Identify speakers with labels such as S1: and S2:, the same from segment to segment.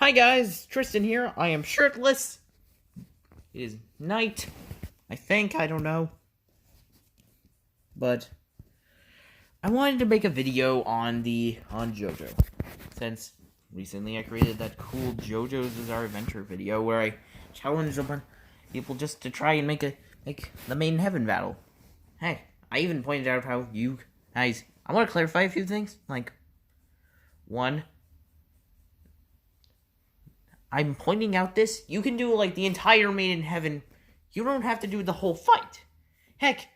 S1: Hi guys, Tristan here. I am shirtless. It is night. I think, I don't know. But I wanted to make a video on JoJo. Since recently I created that cool JoJo's Bizarre Adventure video where I challenged a bunch of people just to try and make the Made in Heaven battle. Hey, I even pointed out how you guys, I want to clarify a few things. Like, one, I'm pointing out this. You can do, like, the entire Made in Heaven. You don't have to do the whole fight. Heck,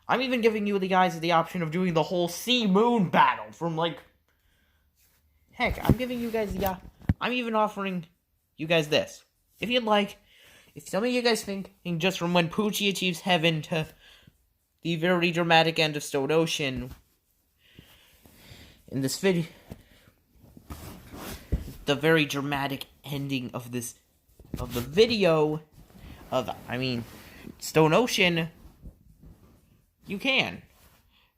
S1: I'm even giving you the guys the option of doing the whole Sea-Moon battle from, like... Heck, I'm giving you guys the... I'm even offering you guys this. If you'd like, if some of you guys think just from when Poochie achieves heaven to the very dramatic end of Stone Ocean, in this video... the very dramatic ending of the video of, Stone Ocean, you can.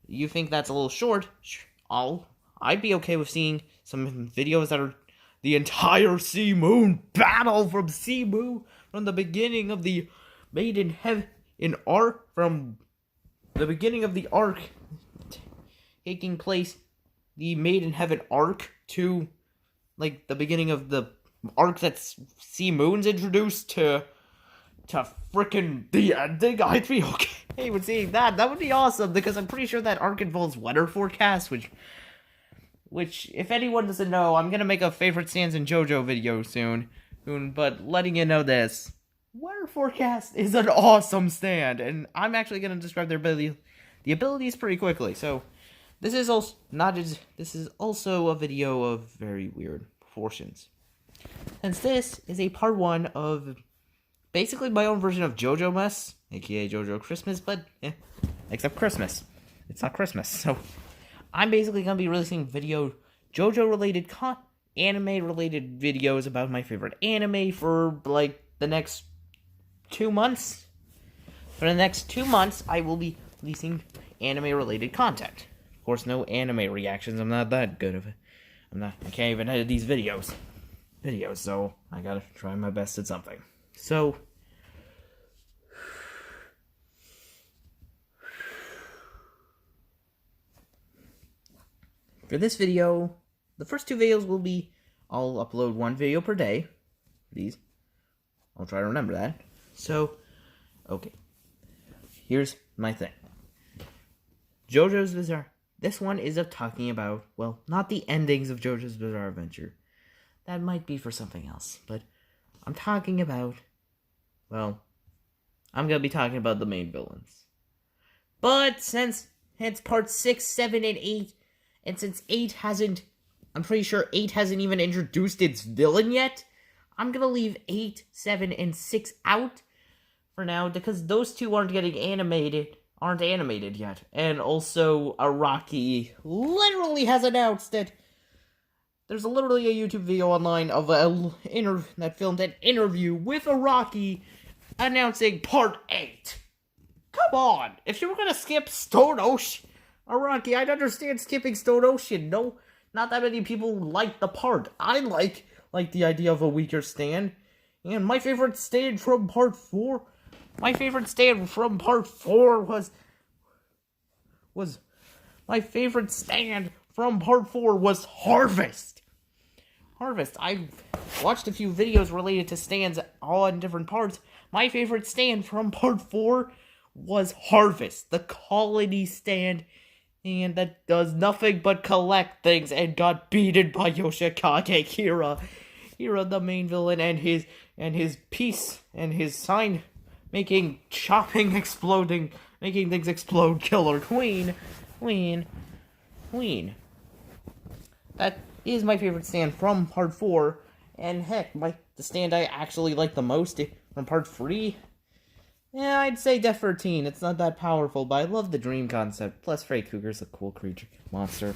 S1: You think that's a little short? I'd be okay with seeing some videos that are the entire Sea-Moon battle from Sea-Moon, from the beginning of the Made in Heaven arc, from the beginning of the arc taking place, the Made in Heaven arc, to like the beginning of the arc that's Sea-Moon's introduced to frickin' the ending. I'd be okay with seeing that. That would be awesome, because I'm pretty sure that arc involves weather forecast, which if anyone doesn't know, I'm gonna make a favorite stands in JoJo video soon, but letting you know this. Weather forecast is an awesome stand, and I'm actually gonna describe the abilities pretty quickly. So this is also a video of very weird proportions. Since this is a part 1 of basically my own version of JoJo Mess, aka JoJo Christmas, but except Christmas. It's not Christmas, so I'm basically gonna be releasing JoJo related anime related videos about my favorite anime for like the next 2 months. For the next 2 months, I will be releasing anime related content. Of course, no anime reactions. I'm not that good of it. I can't even edit these videos, so I gotta try my best at something. So, for this video, the first 2 videos will be, I'll upload 1 video per day. Please. I'll try to remember that. So, okay. Here's my thing. JoJo's Bizarre. This one is talking about, well, not the endings of JoJo's Bizarre Adventure. That might be for something else, but I'm talking about, well, I'm going to be talking about the main villains. But since it's part 6, 7, and 8, and since 8 hasn't, I'm pretty sure 8 hasn't even introduced its villain yet, I'm going to leave 8, 7, and 6 out for now, because those 2 aren't animated yet. And also, Araki literally has announced that there's literally a YouTube video online of that filmed an interview with Araki announcing part 8. Come on! If you were gonna skip Stone Ocean, Araki, I'd understand skipping Stone Ocean. No, not that many people like the part. I like the idea of a weaker stand. And my favorite stand from part 4... My favorite stand from part 4 was Harvest. I watched a few videos related to stands all in different parts. My favorite stand from part 4 was Harvest, the colony stand, and that does nothing but collect things and got beaten by Yoshikage Kira. Kira, the main villain, and his piece and his sign making things explode killer queen. That is my favorite stand from part 4, and heck, the stand I actually like the most from part 3, yeah, I'd say Death 13. It's not that powerful, but I love the dream concept, plus Freddy Krueger's a cool creature, monster.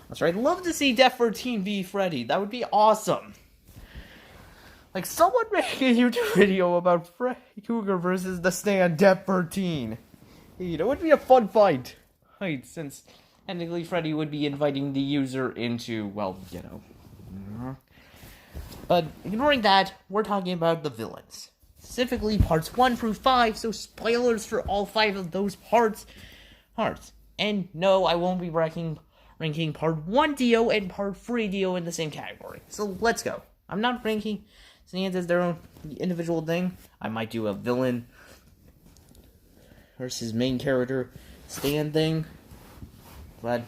S1: That's right, I'd love to see Death 13 v Freddy, that would be awesome. Like, someone make a YouTube video about Freddy Krueger versus the stand Death 13. It would be a fun fight. Right, since technically Freddy would be inviting the user into, well, But ignoring that, we're talking about the villains. Specifically, parts 1 through 5, so spoilers for all 5 of those parts. And no, I won't be ranking part 1 Dio and part 3 Dio in the same category. So let's go. I'm not ranking stands as their own individual thing. I might do a villain versus main character stand thing. But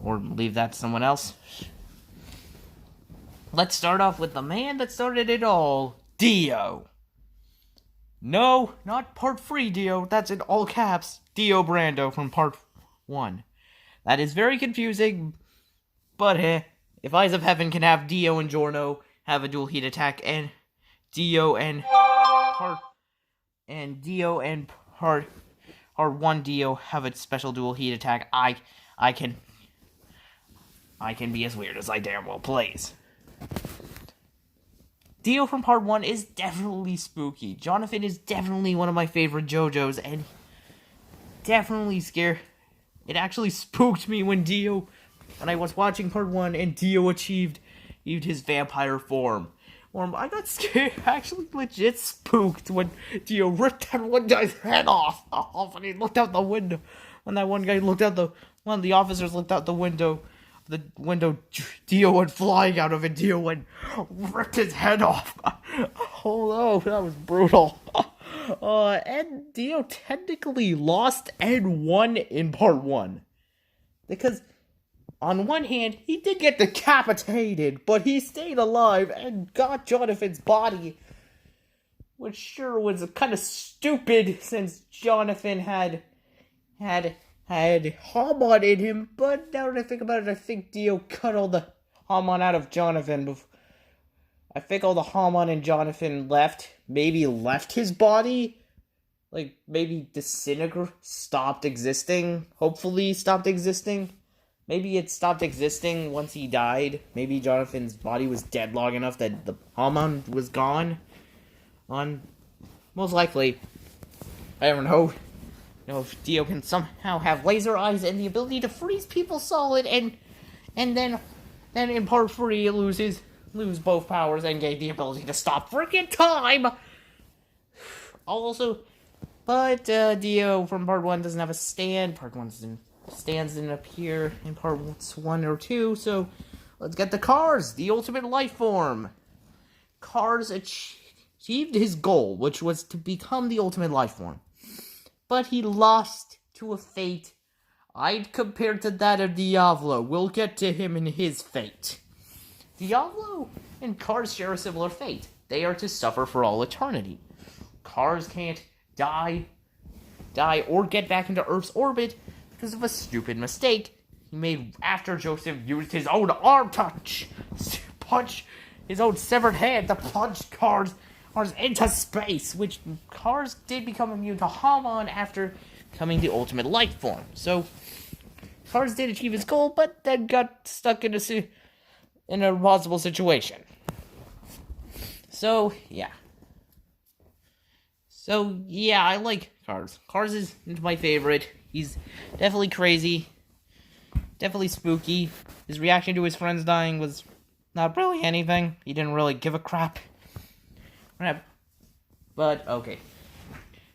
S1: or leave that to someone else. Let's start off with the man that started it all, Dio. No, not part 3 Dio, that's in all caps, Dio Brando from part 1. That is very confusing, but if Eyes of Heaven can have Dio and Giorno have a dual heat attack, and Dio and part 1 Dio have a special dual heat attack, I can be as weird as I damn well please. Dio from part 1 is definitely spooky. Jonathan is definitely one of my favorite JoJo's, and definitely scared. It actually spooked me when I was watching part 1 and Dio achieved his vampire form. I got scared, actually legit spooked when Dio ripped that one guy's head off. When he looked out the window. When that one guy looked out one of the officers looked out the window, Dio went flying out of it. Dio went, ripped his head off. Oh no, that was brutal. And Dio technically lost and won in part 1. Because, on one hand, he did get decapitated, but he stayed alive and got Jonathan's body. Which sure was kind of stupid, since Jonathan had Hamon in him, but now that I think about it, I think Dio cut all the Hamon out of Jonathan. I think all the Hamon and Jonathan maybe left his body. Like, maybe stopped existing. Hopefully stopped existing. Maybe it stopped existing once he died. Maybe Jonathan's body was dead long enough that the Hamon was gone. Most likely. I don't know. If Dio can somehow have laser eyes and the ability to freeze people solid, and then in part 3 lose both powers and gain the ability to stop freaking time. Also, but Dio from part 1 doesn't have a stand. Part 1 stands didn't appear in part 1 or 2, so let's get the Cars, the ultimate life form. Cars achieved his goal, which was to become the ultimate life form. But he lost to a fate I'd compare to that of Diablo. We'll get to him and his fate. Diablo and Cars share a similar fate. They are to suffer for all eternity. Cars can't die or get back into Earth's orbit because of a stupid mistake he made after Joseph used his own arm to punch his own severed hand to plunge Cars into space, which Cars did become immune to Hamon after becoming the ultimate life form. So, Cars did achieve his goal, but then got stuck in a impossible situation. So, yeah, I like Cars. Cars is my favorite. He's definitely crazy, definitely spooky. His reaction to his friends dying was not really anything. He didn't really give a crap. But, okay.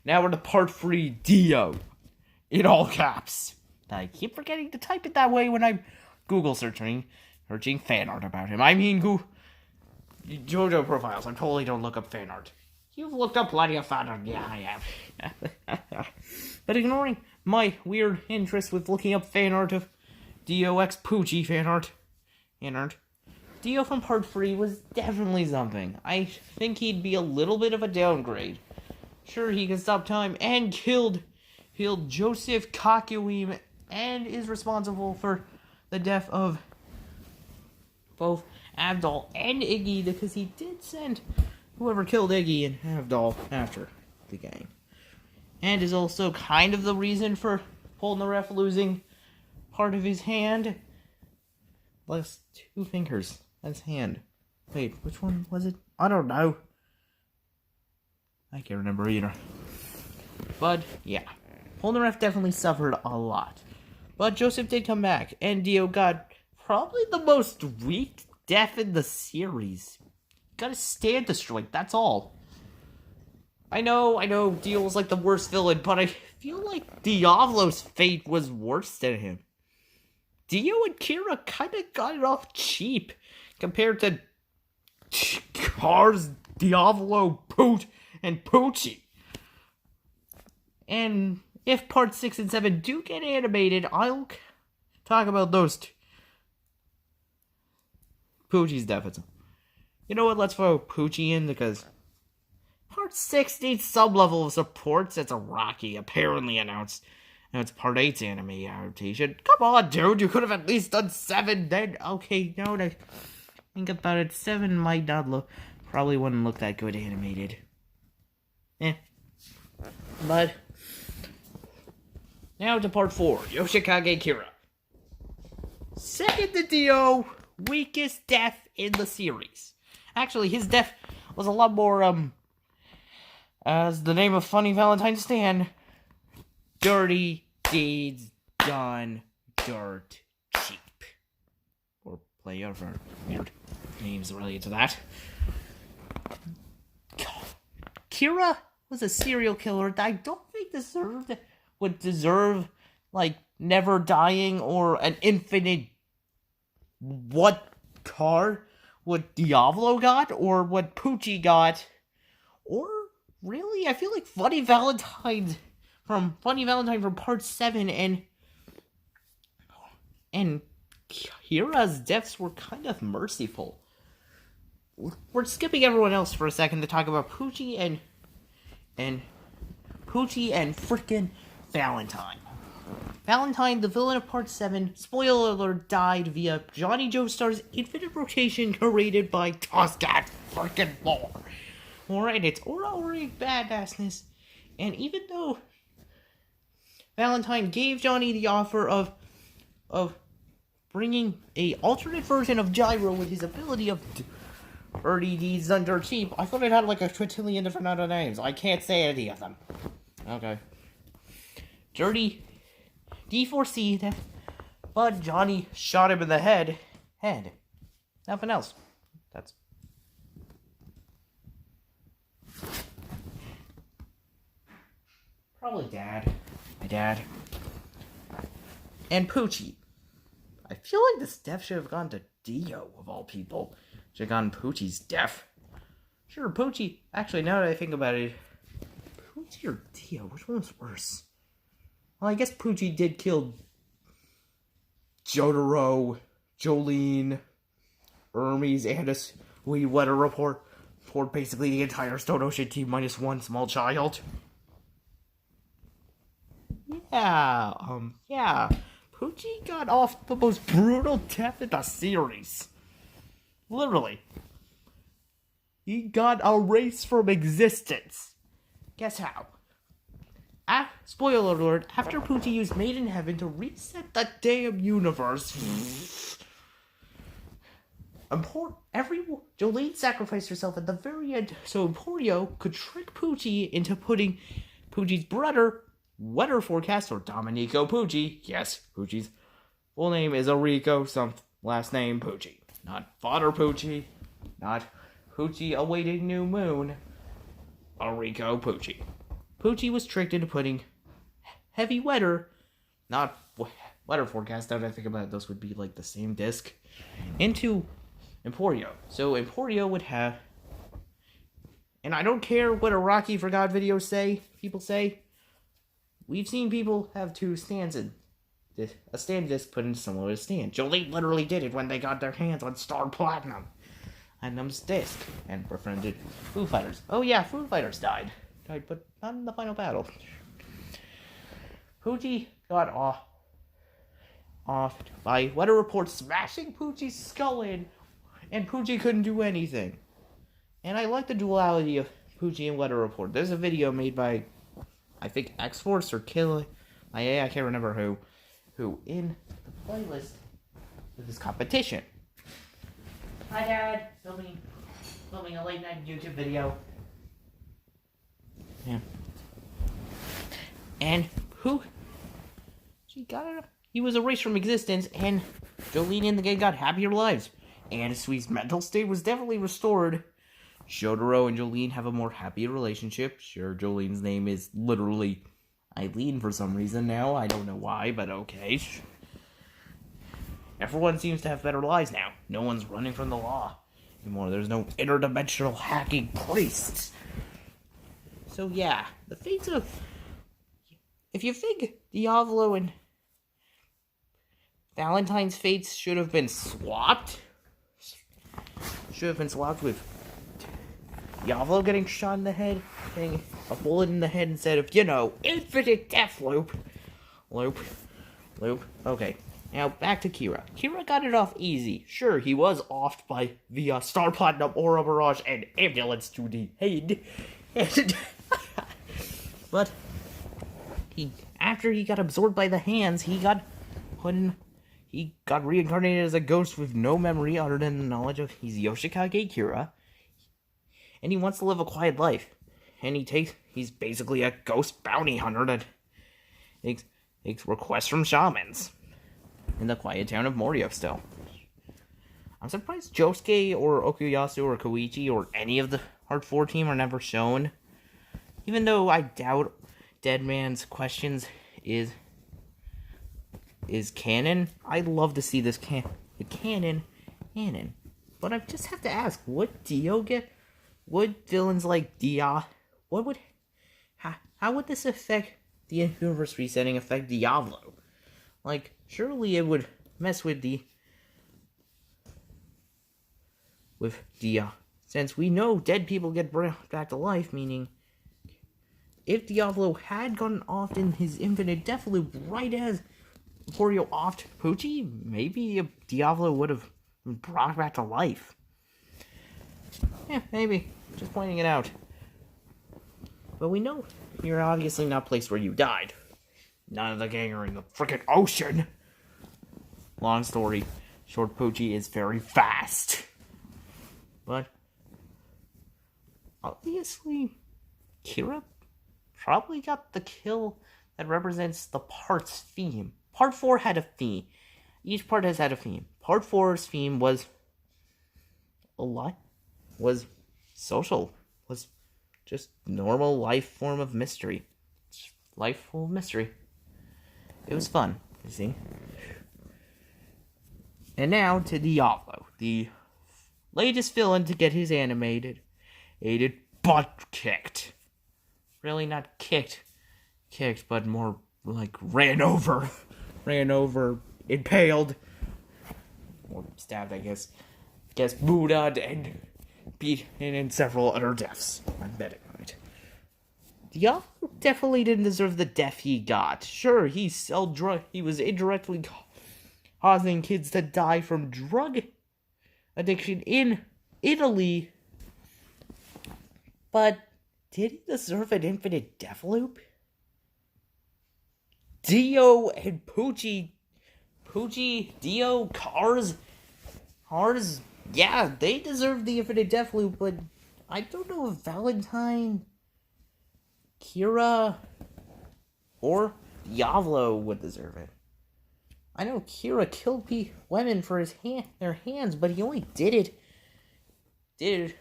S1: Now we're to part 3, Dio. In all caps. I keep forgetting to type it that way when I'm Google searching fan art about him. I mean, JoJo profiles. I totally don't look up fan art. You've looked up plenty of fan art. Yeah, I have. But ignoring my weird interest with looking up fan art of Dio X Poochie fan art. Dio from part 3 was definitely something. I think he'd be a little bit of a downgrade. Sure, he can stop time and killed Joseph Kakyoim and is responsible for the death of both Avdol and Iggy, because he did send whoever killed Iggy and Avdol after the gang. And is also kind of the reason for Polnareff losing part of his hand. Lost 2 fingers. That's hand. Wait, which one was it? I don't know. I can't remember either. But, yeah. Polnareff definitely suffered a lot. But Joseph did come back, and Dio got probably the most weak death in the series. Gotta stand the strike, that's all. I know, Dio's like the worst villain, but I feel like Diablo's fate was worse than him. Dio and Kira kinda got it off cheap compared to Cars, Diablo, Poot, and Poochie. And if parts 6 and 7 do get animated, I'll talk about those two. Poochie's deficit. You know what, let's throw Poochie in because Part 6 needs some level of support since Rocky apparently announced it's Part 8's anime adaptation. Come on, dude, you could have at least done 7 then. Okay, no, to think about it, 7 might not look, probably wouldn't look that good animated. But, now to Part 4, Yoshikage Kira. Second to Dio, weakest death in the series. Actually, his death was a lot more, as the name of Funny Valentine stand, dirty deeds done dirt cheap. Or play over weird names related to that. Kira was a serial killer that I don't think would deserve, like, never dying or an infinite what car what Diablo got or what Poochie got. Or really, I feel like Funny Valentine from Part 7 and Kira's deaths were kind of merciful. We're skipping everyone else for a second to talk about Poochie and frickin' Valentine. Valentine, the villain of Part 7, spoiler alert, died via Johnny Joestar's infinite rotation created by Toscat frickin' lore. Alright, it's already badassness, and even though Valentine gave Johnny the offer of bringing a alternate version of Gyro with his ability of dirty deeds done dirt cheap, I thought it had like a trillion different other names. I can't say any of them. Okay. Dirty D4C, but Johnny shot him in the head. Nothing else. That's... probably Dad. My dad. And Poochie. I feel like this death should have gone to Dio, of all people. Should have gone Poochie's death. Sure, Poochie. Actually, now that I think about it, Poochie or Dio, which one was worse? Well, I guess Poochie did kill Jotaro, Jolene, Hermes, and a Sweet Weather Report for basically the entire Stone Ocean team minus one small child. Yeah, Poochie got off the most brutal death in the series. Literally. He got erased from existence. Guess how? Spoiler alert, after Poochie used Made in Heaven to reset the damn universe, Jolene sacrificed herself at the very end so Emporio could trick Poochie into putting Poochie's brother, weather forecaster Domenico Poochie, yes, Poochie's full name is Enrico, some last name Poochie. Not Father Poochie, not Poochie awaiting new moon, Enrico Poochie. Poochie was tricked into putting heavy weather, not weather forecast, now that I think about it, those would be like the same disc, into Emporio. So Emporio would have, and I don't care what Iraqi for God videos say, people say, we've seen people have two stands in a stand disc put into someone with a stand. Jolene literally did it when they got their hands on Star Platinum. Platinum's disc, and befriended Foo Fighters. Oh yeah, Foo Fighters died, but not in the final battle. Poochie got off by Weather Report smashing Poochie's skull in, and Poochie couldn't do anything. And I like the duality of Poochie and Weather Report. There's a video made by, I think, X-Force or Kill, I can't remember who in the playlist of this competition. Hi Dad, filming a late night YouTube video. Yeah. And he was erased from existence, and Jolene and the gang got happier lives, and Sui's mental state was definitely restored. Jotaro and Jolene have a more happier relationship. Sure, Jolene's name is literally Eileen for some reason now. I don't know why, but okay. Everyone seems to have better lives now. No one's running from the law anymore. There's no interdimensional hacking priests. So yeah, the fates of... If you think Diavolo and Valentine's fates should have been swapped with Diavolo getting shot in the head, getting a bullet in the head instead of, infinite death loop. Okay, now back to Kira. Kira got it off easy. Sure, he was offed by the Star Platinum Aura Barrage and Ambulance to the head. But after he got absorbed by the hands, he got reincarnated as a ghost with no memory other than the knowledge of he's Yoshikage Kira. And he wants to live a quiet life. And he's basically a ghost bounty hunter that takes requests from shamans in the quiet town of Morio still. I'm surprised Josuke or Okuyasu or Koichi or any of the Heart 4 team are never shown. Even though I doubt Deadman's questions is canon, I'd love to see this canon. But I just have to ask, would Dio get... Would villains like Dia... How would this affect the universe resetting affect Diablo? Like, surely it would mess with Dia. Since we know dead people get brought back to life, meaning... If Diablo had gotten off in his infinite death loop right as Wario offed Poochie, maybe Diablo would have been brought back to life. Yeah, maybe. Just pointing it out. But we know you're obviously not placed where you died. None of the gang are in the frickin' ocean. Long story short, Poochie is very fast. But obviously, Kira probably got the kill that represents the part's theme. Part 4 had a theme. Each part has had a theme. Part 4's theme was social. Was just normal life form of mystery. Life full of mystery. It was fun, you see. And now to Diablo, the latest villain to get his animated butt kicked. Really not kicked, but more like ran over, impaled, or stabbed, I guess, Buddha and beaten in several other deaths. I'm betting on it. Diablo definitely didn't deserve the death he got. Sure, he was indirectly causing kids to die from drug addiction in Italy, but did he deserve an infinite death loop? Dio and Poochie, Dio, Cars, yeah, they deserve the infinite death loop, but I don't know if Valentine, Kira, or Diablo would deserve it. I know Kira killed women for their hands, but he only did it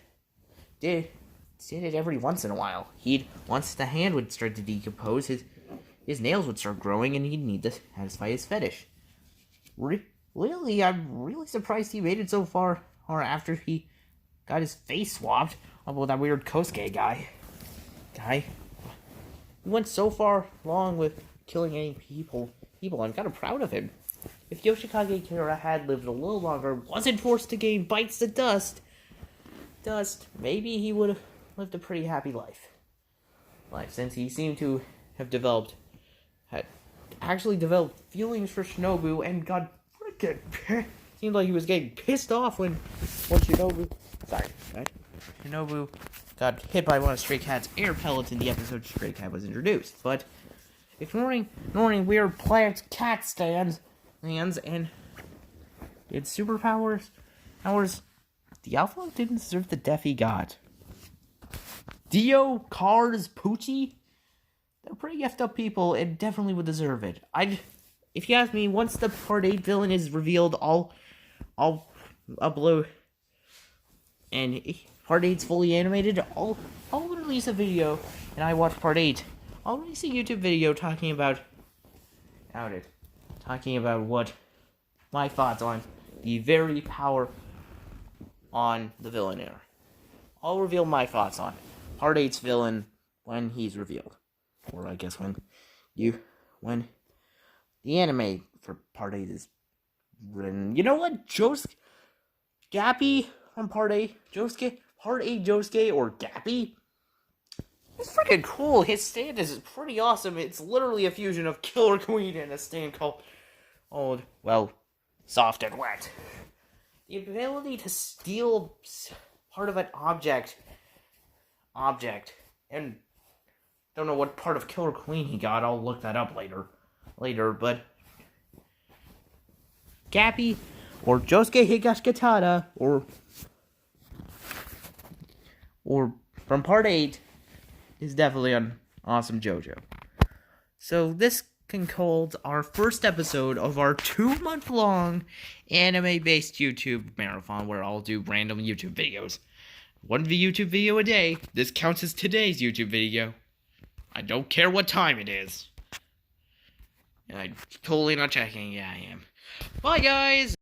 S1: every once in a while. Once the hand would start to decompose, his nails would start growing, and he'd need to satisfy his fetish. Really, I'm really surprised he made it so far, or after he got his face swapped up with that weird Kosuke guy. He went so far along with killing any people. I'm kind of proud of him. If Yoshikage Kira had lived a little longer, wasn't forced to gain bites to dust, maybe he would have lived a pretty happy life. Since he seemed to have had actually developed feelings for Shinobu and got freaking seemed like he was getting pissed off when Shinobu got hit by one of Stray Cat's air pellets in the episode Stray Cat was introduced. But ignoring weird plant cat stands and its superpowers, Diablo didn't deserve the death he got. Dio, Cars, Poochie, they're pretty effed up people and definitely would deserve it. if you ask me, once the Part 8 villain is revealed, I'll upload, and Part 8's fully animated, I'll release a video, and I watch Part 8. I'll release a YouTube video talking about what my thoughts on the very power on the villain era. I'll reveal my thoughts on Part 8's villain when he's revealed. Or I guess when the anime for Part 8 is written. You know what? Gappy from Part 8. Part 8 Josuke or Gappy. It's freaking cool. His stand is pretty awesome. It's literally a fusion of Killer Queen and a stand called Soft and Wet. The ability to steal part of an object, and don't know what part of Killer Queen he got. I'll look that up later, but Gappy or Josuke Higashikata or from Part 8 is definitely an awesome JoJo. So this concludes our first episode of our 2-month-long anime-based YouTube marathon where I'll do random YouTube videos. One YouTube video a day. This counts as today's YouTube video. I don't care what time it is. And I'm totally not checking. Yeah, I am. Bye, guys!